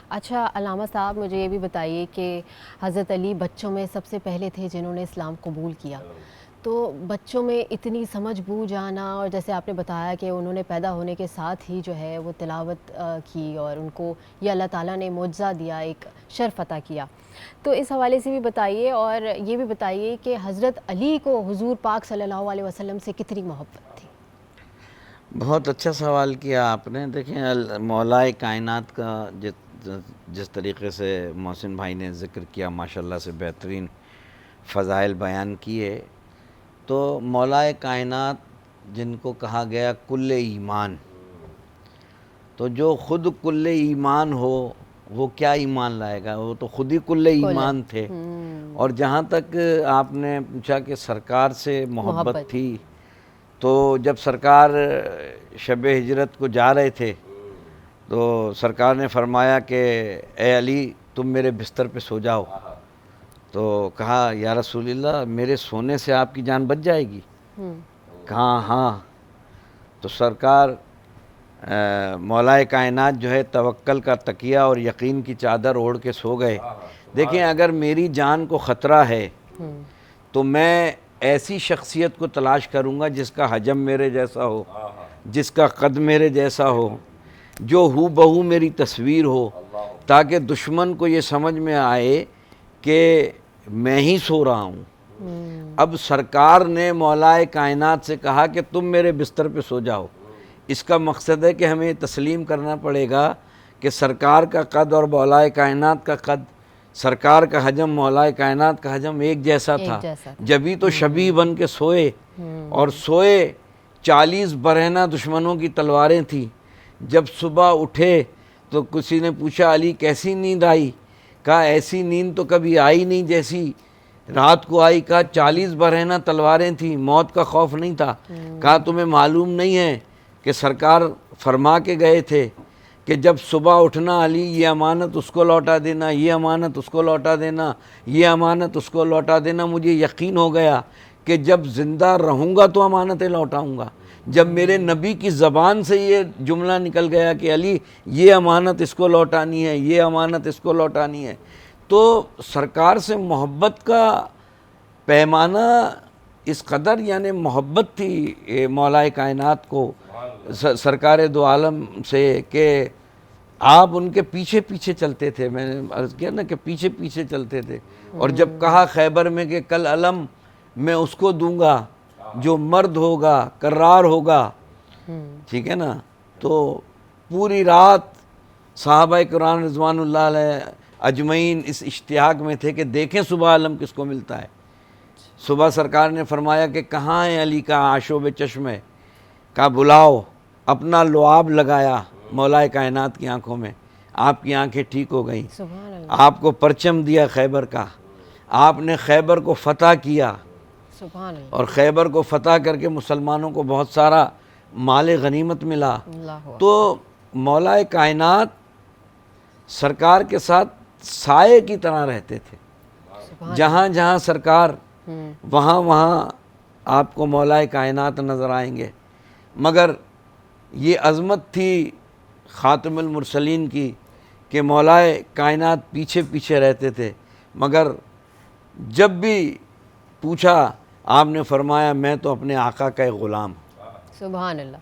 اچھا علامہ صاحب، مجھے یہ بھی بتائیے کہ حضرت علی بچوں میں سب سے پہلے تھے جنہوں نے اسلام قبول کیا، تو بچوں میں اتنی سمجھ بوجھ آنا، اور جیسے آپ نے بتایا کہ انہوں نے پیدا ہونے کے ساتھ ہی جو ہے وہ تلاوت کی، اور ان کو یہ اللہ تعالیٰ نے معجزہ دیا، ایک شرف عطا کیا، تو اس حوالے سے بھی بتائیے، اور یہ بھی بتائیے کہ حضرت علی کو حضور پاک صلی اللہ علیہ وسلم سے کتنی محبت تھی؟ بہت اچھا سوال کیا آپ نے. دیکھیں مولائے کائنات کا جس طریقے سے محسن بھائی نے ذکر کیا، ماشاءاللہ سے بہترین فضائل بیان کیے. تو مولائے کائنات جن کو کہا گیا کل ایمان، تو جو خود کل ایمان ہو وہ کیا ایمان لائے گا؟ وہ تو خود ہی کل کل ایمان تھے. اور جہاں تک آپ نے پوچھا کہ سرکار سے محبت محبت. تھی، تو جب سرکار شب ہجرت کو جا رہے تھے تو سرکار نے فرمایا کہ اے علی تم میرے بستر پہ سو جاؤ. تو کہا یا رسول اللہ میرے سونے سے آپ کی جان بچ جائے گی؟ کہا ہاں. تو سرکار مولائے کائنات جو ہے توکل کا تکیہ اور یقین کی چادر اوڑھ کے سو گئے. دیکھیں اگر میری جان کو خطرہ ہے تو میں ایسی شخصیت کو تلاش کروں گا جس کا حجم میرے جیسا ہو، جس کا قد میرے جیسا ہو، جو ہو بہو میری تصویر ہو، تاکہ دشمن کو یہ سمجھ میں آئے کہ میں ہی سو رہا ہوں. اب سرکار نے مولائے کائنات سے کہا کہ تم میرے بستر پہ سو جاؤ. اس کا مقصد ہے کہ ہمیں تسلیم کرنا پڑے گا کہ سرکار کا قد اور مولائے کائنات کا قد، سرکار کا حجم مولائے کائنات کا حجم ایک جیسا تھا. جبھی تو شبیہ بن کے سوئے، اور سوئے 40 برہنہ دشمنوں کی تلواریں تھیں. جب صبح اٹھے تو کسی نے پوچھا علی کیسی نیند آئی؟ کہا ایسی نیند تو کبھی آئی نہیں جیسی رات کو آئی. کہا 40 برہنہ تلواریں تھیں، موت کا خوف نہیں تھا. کہا تمہیں معلوم نہیں ہے کہ سرکار فرما کے گئے تھے کہ جب صبح اٹھنا علی یہ امانت اس کو لوٹا دینا، یہ امانت اس کو لوٹا دینا، یہ امانت اس کو لوٹا دینا. مجھے یقین ہو گیا کہ جب زندہ رہوں گا تو امانتیں لوٹاؤں گا. جب میرے نبی کی زبان سے یہ جملہ نکل گیا کہ علی یہ امانت اس کو لوٹانی ہے، یہ امانت اس کو لوٹانی ہے، تو سرکار سے محبت کا پیمانہ اس قدر یعنی محبت تھی مولائے کائنات کو سرکار دو عالم سے کہ آپ ان کے پیچھے پیچھے چلتے تھے. میں نے عرض کیا نا کہ پیچھے پیچھے چلتے تھے. اور جب کہا خیبر میں کہ کل علم میں اس کو دوں گا جو مرد ہوگا، کرار ہوگا، ٹھیک ہے نا، تو پوری رات صحابہ کرام رضوان اللہ علیہ اجمعین اس اشتیاق میں تھے کہ دیکھیں صبح علم کس کو ملتا ہے. صبح سرکار نے فرمایا کہ کہاں ہے علی کا آشوب چشم ہے؟ کہا بلاؤ. اپنا لعاب لگایا مولائے کائنات کی آنکھوں میں، آپ کی آنکھیں ٹھیک ہو گئیں. آپ کو پرچم دیا خیبر کا، آپ نے خیبر کو فتح کیا، اور خیبر کو فتح کر کے مسلمانوں کو بہت سارا مال غنیمت ملا. تو مولائے کائنات سرکار کے ساتھ سائے کی طرح رہتے تھے. جہاں جہاں سرکار وہاں وہاں آپ کو مولائے کائنات نظر آئیں گے. مگر یہ عظمت تھی خاتم المرسلین کی کہ مولائے کائنات پیچھے پیچھے رہتے تھے، مگر جب بھی پوچھا آپ نے فرمایا میں تو اپنے آقا کا ایک غلام. سبحان اللہ.